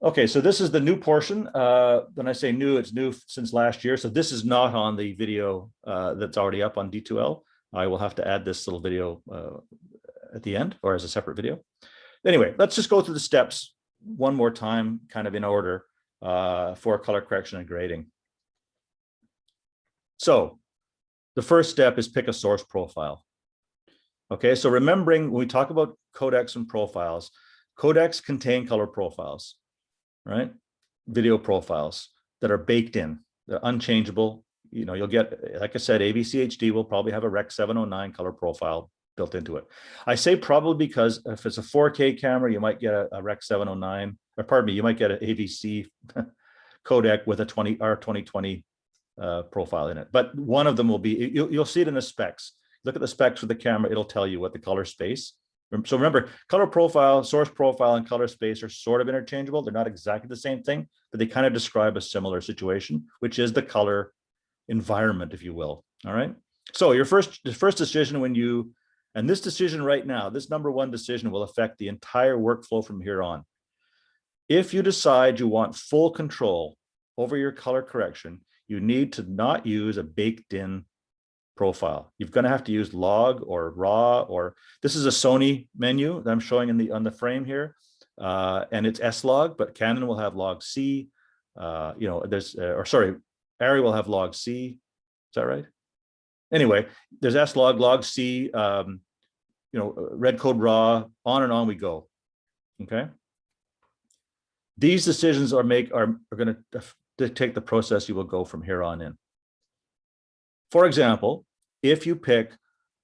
Okay, so this is the new portion. When I say new, it's new since last year. So this is not on the video that's already up on D2L. I will have to add this little video at the end or as a separate video. Anyway, let's just go through the steps one more time, kind of in order for color correction and grading. So the first step is pick a source profile. Okay, so remembering when we talk about codecs and profiles, codecs contain color profiles, right? Video profiles that are baked in. They're unchangeable. You know, you'll get, like I said, ABCHD will probably have a Rec 709 color profile built into it. I say probably because if it's a 4K camera, you might get a Rec 709, or pardon me, you might get an AVC codec with a R2020 profile in it. But one of them will be, you'll see it in the specs. Look at the specs for the camera, it'll tell you what the color space. So remember, color profile, source profile, and color space are sort of interchangeable. They're not exactly the same thing, but they kind of describe a similar situation, which is the color environment, if you will. All right. So your first decision when you, and this decision right now, this number one decision will affect the entire workflow from here on. If you decide you want full control over your color correction, you need to not use a baked in profile. You're going to have to use log or raw, or this is a Sony menu that I'm showing in on the frame here, and it's S-log, but Canon will have log C. You know, there's or sorry, Arri will have log C. Is that right? Anyway, there's S-log, log C. You know, red code raw. On and on we go. Okay. These decisions are going to dictate the process you will go from here on in. For example, if you pick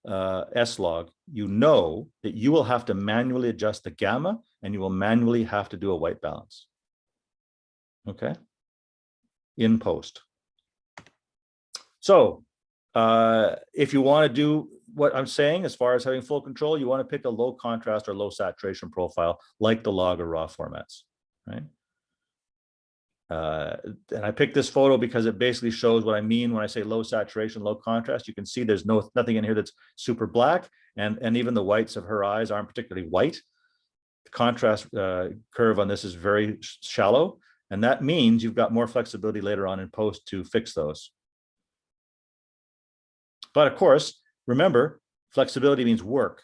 S-log, you know that you will have to manually adjust the gamma and you will manually have to do a white balance. Okay, in post. So if you want to do what I'm saying as far as having full control, you want to pick a low contrast or low saturation profile like the log or raw formats, right? And I picked this photo because it basically shows what I mean when I say low saturation, low contrast. You can see there's nothing in here that's super black, and even the whites of her eyes aren't particularly white. The contrast curve on this is very shallow, and that means you've got more flexibility later on in post to fix those. But of course, remember, flexibility means work.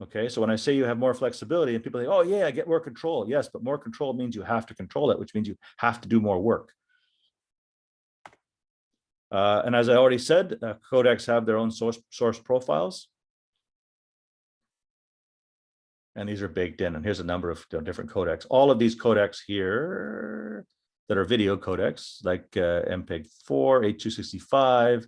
Okay, so when I say you have more flexibility and people say, oh yeah, I get more control. Yes, but more control means you have to control it, which means you have to do more work. And as I already said, codecs have their own source profiles. And these are baked in. And here's a number of different codecs. All of these codecs here that are video codecs, like MPEG-4, H.265,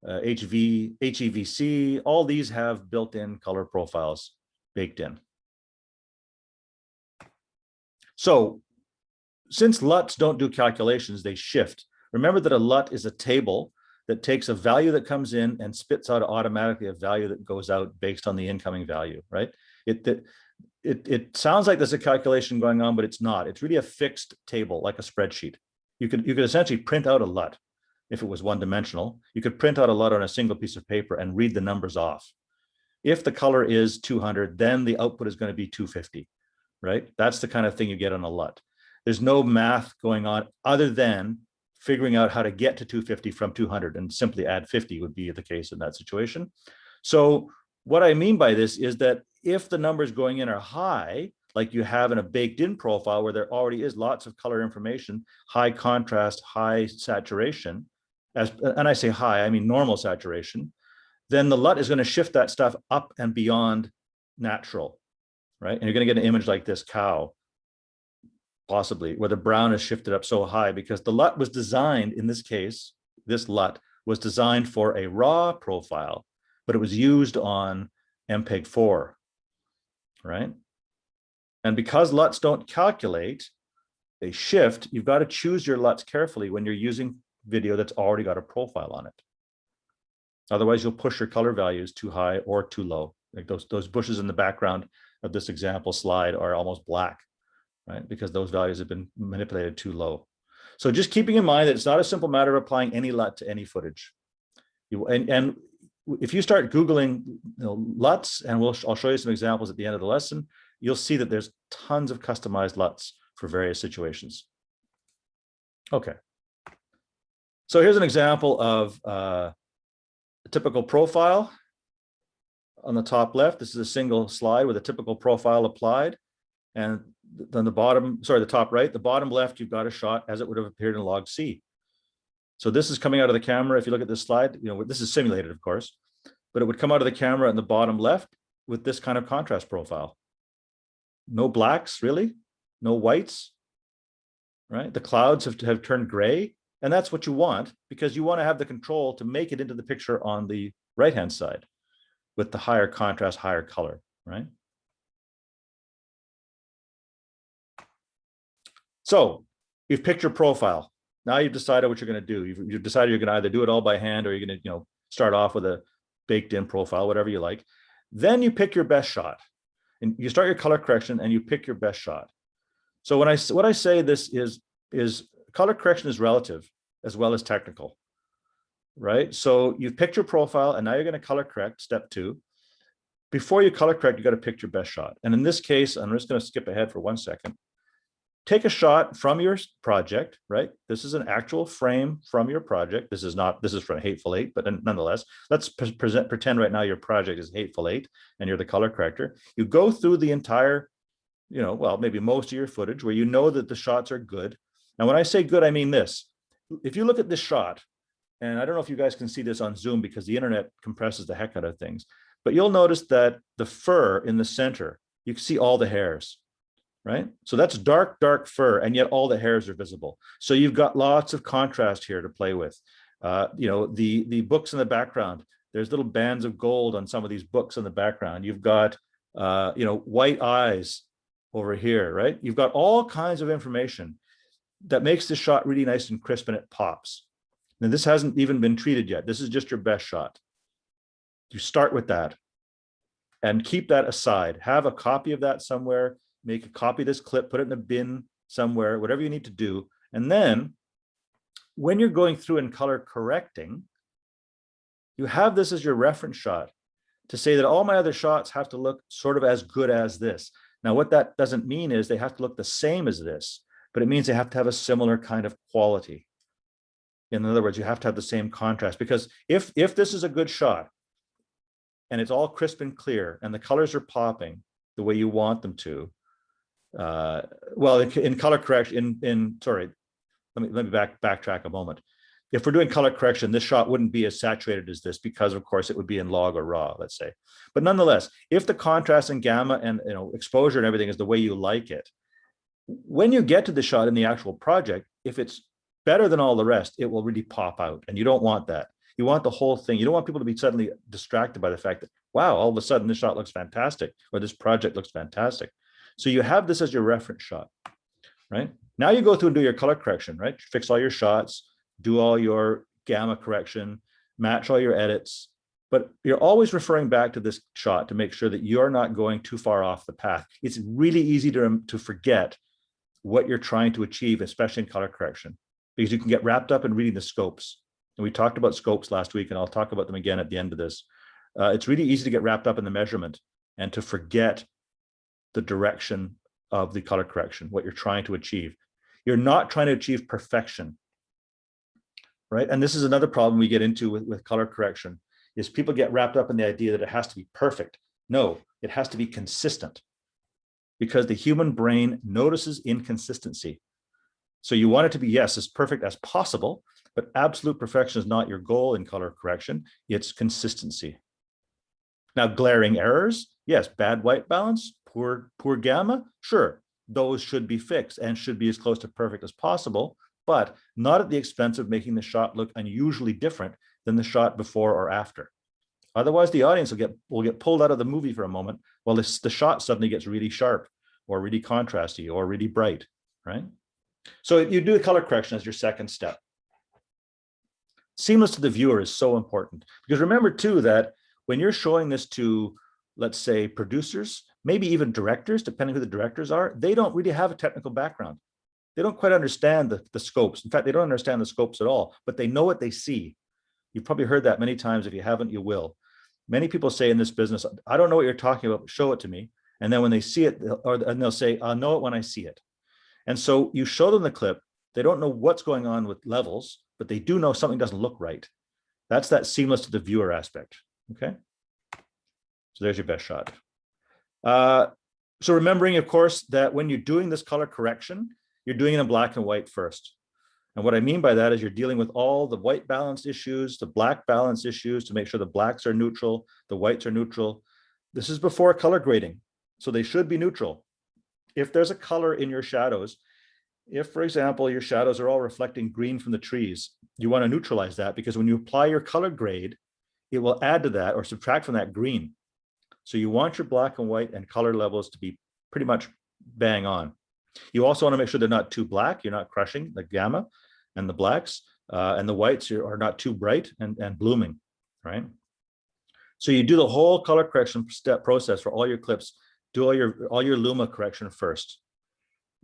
HEVC, all these have built-in color profiles baked in. So since LUTs don't do calculations, they shift. Remember that a LUT is a table that takes a value that comes in and spits out automatically a value that goes out based on the incoming value, right? It sounds like there's a calculation going on, but it's not. It's really a fixed table, like a spreadsheet. You could essentially print out a LUT. If it was one-dimensional, you could print out a LUT on a single piece of paper and read the numbers off. If the color is 200, then the output is going to be 250, right? That's the kind of thing you get on a LUT. There's no math going on other than figuring out how to get to 250 from 200, and simply add 50 would be the case in that situation. So what I mean by this is that if the numbers going in are high, like you have in a baked-in profile where there already is lots of color information, high contrast, high saturation, and I say high, I mean normal saturation, then the LUT is going to shift that stuff up and beyond natural, right? And you're going to get an image like this cow, possibly, where the brown is shifted up so high because the LUT was designed, in this case, this LUT was designed for a raw profile, but it was used on MPEG-4, right? And because LUTs don't calculate, they shift. You've got to choose your LUTs carefully when you're using video that's already got a profile on it. Otherwise, you'll push your color values too high or too low. Like those bushes in the background of this example slide are almost black, right? Because those values have been manipulated too low. So just keeping in mind that it's not a simple matter of applying any LUT to any footage. And if you start Googling LUTs, and I'll show you some examples at the end of the lesson, you'll see that there's tons of customized LUTs for various situations. Okay. So here's an example of a typical profile. On the top left, this is a single slide with a typical profile applied. And then the top right, the bottom left, you've got a shot as it would have appeared in log C. So this is coming out of the camera. If you look at this slide, this is simulated, of course, but it would come out of the camera in the bottom left with this kind of contrast profile. No blacks, really, no whites, right? The clouds have turned gray, and that's what you want, because you want to have the control to make it into the picture on the right-hand side with the higher contrast, higher color, right? So you've picked your profile. Now you've decided what you're going to do. You've decided you're going to either do it all by hand, or you're going to, start off with a baked in profile, whatever you like. Then you pick your best shot, and you start your color correction and you pick your best shot. So what I say this is color correction is relative as well as technical, right? So you've picked your profile and now you're going to color correct, step 2. Before you color correct, you got to pick your best shot. And in this case, I'm just going to skip ahead for 1 second. Take a shot from your project, right? This is an actual frame from your project. This is from Hateful Eight, but nonetheless, let's pretend right now your project is Hateful Eight and you're the color corrector. You go through the entire, well, maybe most of your footage where you know that the shots are good. Now, when I say good, I mean this. If you look at this shot, and I don't know if you guys can see this on Zoom because the internet compresses the heck out of things, but you'll notice that the fur in the center, you can see all the hairs. Right? So that's dark, dark fur, and yet all the hairs are visible. So you've got lots of contrast here to play with. The books in the background, there's little bands of gold on some of these books in the background. You've got, white eyes over here, right? You've got all kinds of information that makes the shot really nice and crisp, and it pops. Now, this hasn't even been treated yet. This is just your best shot. You start with that and keep that aside. Have a copy of that somewhere. Make a copy of this clip, put it in a bin somewhere, whatever you need to do. And then when you're going through and color correcting, you have this as your reference shot to say that all my other shots have to look sort of as good as this. Now, what that doesn't mean is they have to look the same as this, but it means they have to have a similar kind of quality. In other words, you have to have the same contrast, because if this is a good shot and it's all crisp and clear and the colors are popping the way you want them to, well, in color correction, let me backtrack a moment. If we're doing color correction, this shot wouldn't be as saturated as this because, of course, it would be in log or raw, let's say. But nonetheless, if the contrast and gamma and exposure and everything is the way you like it, when you get to the shot in the actual project, if it's better than all the rest, it will really pop out, and you don't want that. You want the whole thing. You don't want people to be suddenly distracted by the fact that, wow, all of a sudden this shot looks fantastic, or this project looks fantastic. So you have this as your reference shot, right? Now you go through and do your color correction, right? Fix all your shots, do all your gamma correction, match all your edits, but you're always referring back to this shot to make sure that you're not going too far off the path. It's really easy to forget what you're trying to achieve, especially in color correction, because you can get wrapped up in reading the scopes. And we talked about scopes last week, and I'll talk about them again at the end of this. It's really easy to get wrapped up in the measurement and to forget the direction of the color correction, what you're trying to achieve. You're not trying to achieve perfection, right? And this is another problem we get into with color correction, is people get wrapped up in the idea that it has to be perfect. No, it has to be consistent, because the human brain notices inconsistency. So you want it to be, yes, as perfect as possible, but absolute perfection is not your goal in color correction. It's consistency. Now, glaring errors, yes, bad white balance, poor gamma, sure, those should be fixed and should be as close to perfect as possible, but not at the expense of making the shot look unusually different than the shot before or after. Otherwise, the audience will get pulled out of the movie for a moment while the shot suddenly gets really sharp or really contrasty or really bright, right? So you do the color correction as your second step. Seamless to the viewer is so important, because remember too that when you're showing this to, let's say, producers, maybe even directors, depending who the directors are, they don't really have a technical background. They don't quite understand the scopes. In fact, they don't understand the scopes at all, but they know what they see. You've probably heard that many times. If you haven't, you will. Many people say in this business, I don't know what you're talking about, but show it to me. And then when they see it, and they'll say, I'll know it when I see it. And so you show them the clip, they don't know what's going on with levels, but they do know something doesn't look right. That's that seamless to the viewer aspect, okay? So there's your best shot. So remembering, of course, that when you're doing this color correction, you're doing it in black and white first. And what I mean by that is you're dealing with all the white balance issues, the black balance issues to make sure the blacks are neutral, the whites are neutral. This is before color grading, so they should be neutral. If there's a color in your shadows, if, for example, your shadows are all reflecting green from the trees, you want to neutralize that, because when you apply your color grade, it will add to that or subtract from that green. So you want your black and white and color levels to be pretty much bang on. You also want to make sure they're not too black. You're not crushing the gamma and the blacks, and the whites are not too bright and blooming, right? So you do the whole color correction step process for all your clips. Do all your luma correction first,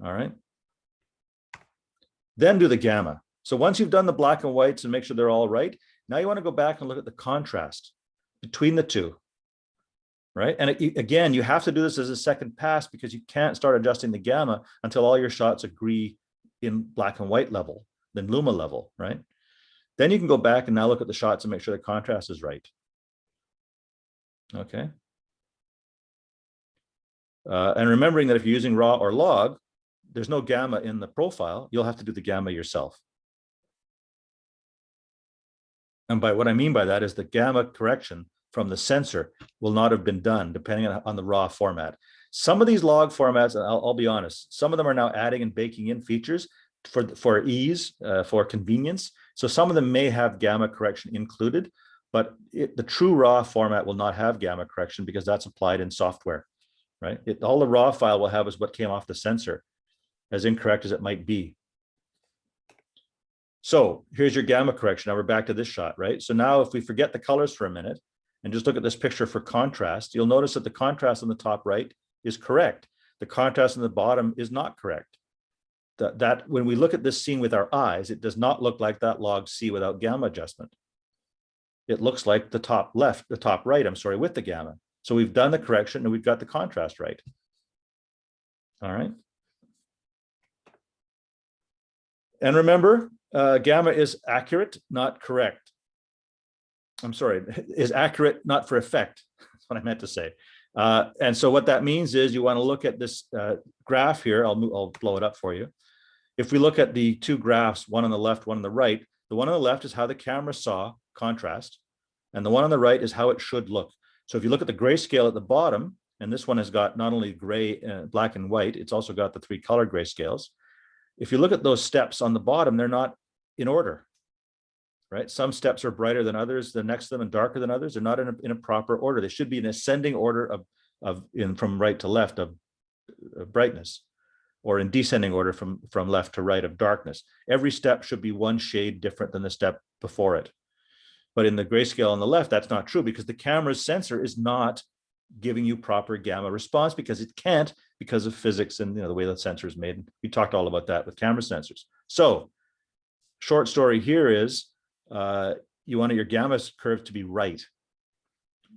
all right? Then do the gamma. So once you've done the black and whites and make sure they're all right, now you want to go back and look at the contrast between the two, right? And again, you have to do this as a second pass, because you can't start adjusting the gamma until all your shots agree in black and white level, then luma level, right? Then you can go back and now look at the shots and make sure the contrast is right. Okay. And remembering that if you're using raw or log, there's no gamma in the profile. You'll have to do the gamma yourself. And by what I mean by that is the gamma correction from the sensor will not have been done depending on the raw format. Some of these log formats, and I'll be honest, some of them are now adding and baking in features for ease, for convenience. So some of them may have gamma correction included, but the true raw format will not have gamma correction because that's applied in software, right? All the raw file will have is what came off the sensor, as incorrect as it might be. So here's your gamma correction. Now we're back to this shot, right? So now if we forget the colors for a minute and just look at this picture for contrast, you'll notice that the contrast on the top right is correct. The contrast on the bottom is not correct. That when we look at this scene with our eyes, it does not look like that log C without gamma adjustment. It looks like the top left, the top right, I'm sorry, with the gamma. So we've done the correction and we've got the contrast right. All right. And remember, gamma is accurate, not correct. I'm sorry, is accurate, not for effect. That's what I meant to say. And so what that means is you want to look at this graph here. I'll blow it up for you. If we look at the two graphs, one on the left, one on the right, the one on the left is how the camera saw contrast, and the one on the right is how it should look. So if you look at the grayscale at the bottom, and this one has got not only gray, black and white, it's also got the 3 color grayscales. If you look at those steps on the bottom, they're not in order, right? Some steps are brighter than others, the next to them and darker than others. They're not in a proper order. They should be in ascending order from right to left of brightness, or in descending order from left to right of darkness. Every step should be one shade different than the step before it. But in the grayscale on the left, that's not true, because the camera's sensor is not giving you proper gamma response, because it can't, because of physics and the way the sensor is made. We talked all about that with camera sensors. So short story here is you want your gamma curve to be right.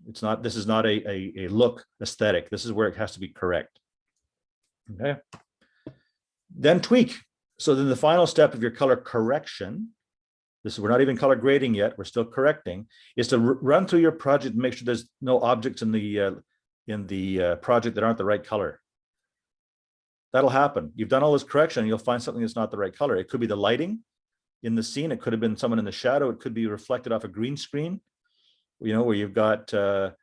It's not, this is not a look aesthetic. This is where it has to be correct. Okay. Then tweak. So then the final step of your color correction, we're not even color grading yet, we're still correcting, is to run through your project and make sure there's no objects in the project that aren't the right color. That'll happen. You've done all this correction and you'll find something that's not the right color. It could be the lighting in the scene. It could have been someone in the shadow. It could be reflected off a green screen, where you've got a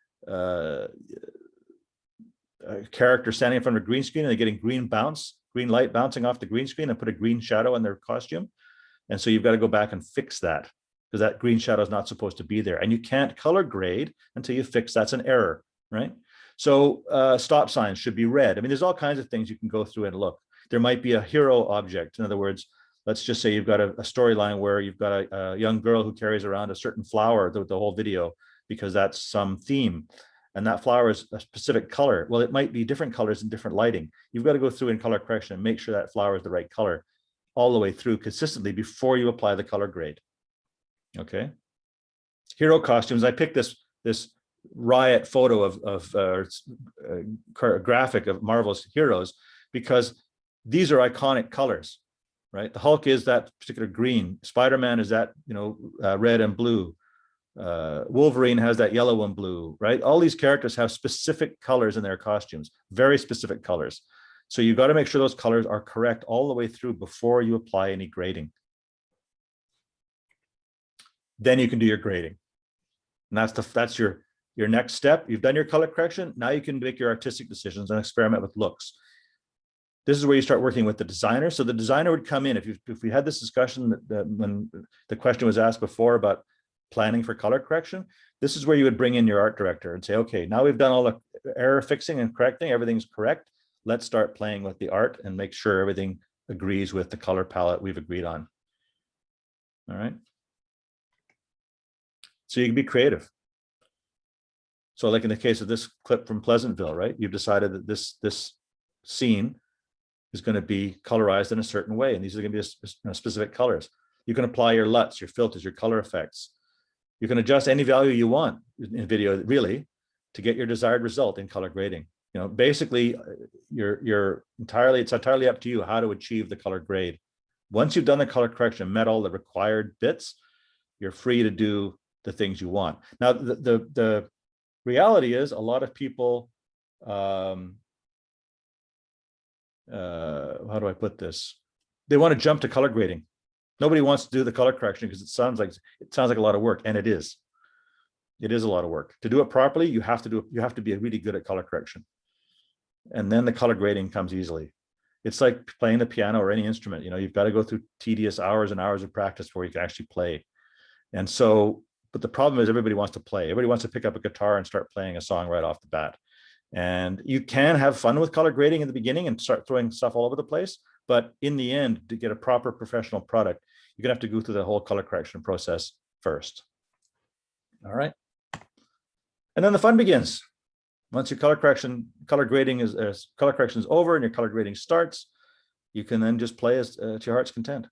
character standing in front of a green screen and they're getting green light bouncing off the green screen and put a green shadow on their costume. And so you've got to go back and fix that, because that green shadow is not supposed to be there. And you can't color grade until you fix that's an error, right? So stop signs should be red. I mean, there's all kinds of things you can go through and look. There might be a hero object. In other words, let's just say you've got a storyline where you've got a young girl who carries around a certain flower the whole video, because that's some theme. And that flower is a specific color. Well, it might be different colors and different lighting. You've got to go through in color correction and make sure that flower is the right color all the way through consistently before you apply the color grade. Okay. Hero costumes. I picked this riot photo of graphic of Marvel's heroes because these are iconic colors, right? The Hulk is that particular green. Spider-Man is that, red and blue. Wolverine has that yellow and blue, right? All these characters have specific colors in their costumes, very specific colors. So you've got to make sure those colors are correct all the way through before you apply any grading. Then you can do your grading. And that's your next step. You've done your color correction. Now you can make your artistic decisions and experiment with looks. This is where you start working with the designer. So the designer would come in. If we had this discussion when the question was asked before about planning for color correction, this is where you would bring in your art director and say, okay, now we've done all the error fixing and correcting, everything's correct. Let's start playing with the art and make sure everything agrees with the color palette we've agreed on. All right. So you can be creative. So like in the case of this clip from Pleasantville, right? You've decided that this scene is going to be colorized in a certain way. And these are going to be specific colors. You can apply your LUTs, your filters, your color effects. You can adjust any value you want in video, really, to get your desired result in color grading. Basically, it's entirely up to you how to achieve the color grade. Once you've done the color correction, met all the required bits, you're free to do the things you want. Now, the reality is a lot of people, how do I put this? They want to jump to color grading. Nobody wants to do the color correction because it sounds like a lot of work, and it is. It is a lot of work. To do it properly, you have to be really good at color correction. And then the color grading comes easily. It's like playing the piano or any instrument. You've got to go through tedious hours and hours of practice before you can actually play. And so, but the problem is everybody wants to play. Everybody wants to pick up a guitar and start playing a song right off the bat. And you can have fun with color grading in the beginning and start throwing stuff all over the place. But in the end, to get a proper professional product, you're gonna have to go through the whole color correction process first. All right. And then the fun begins. Once your color correction is over and your color grading starts, you can then just play to your heart's content.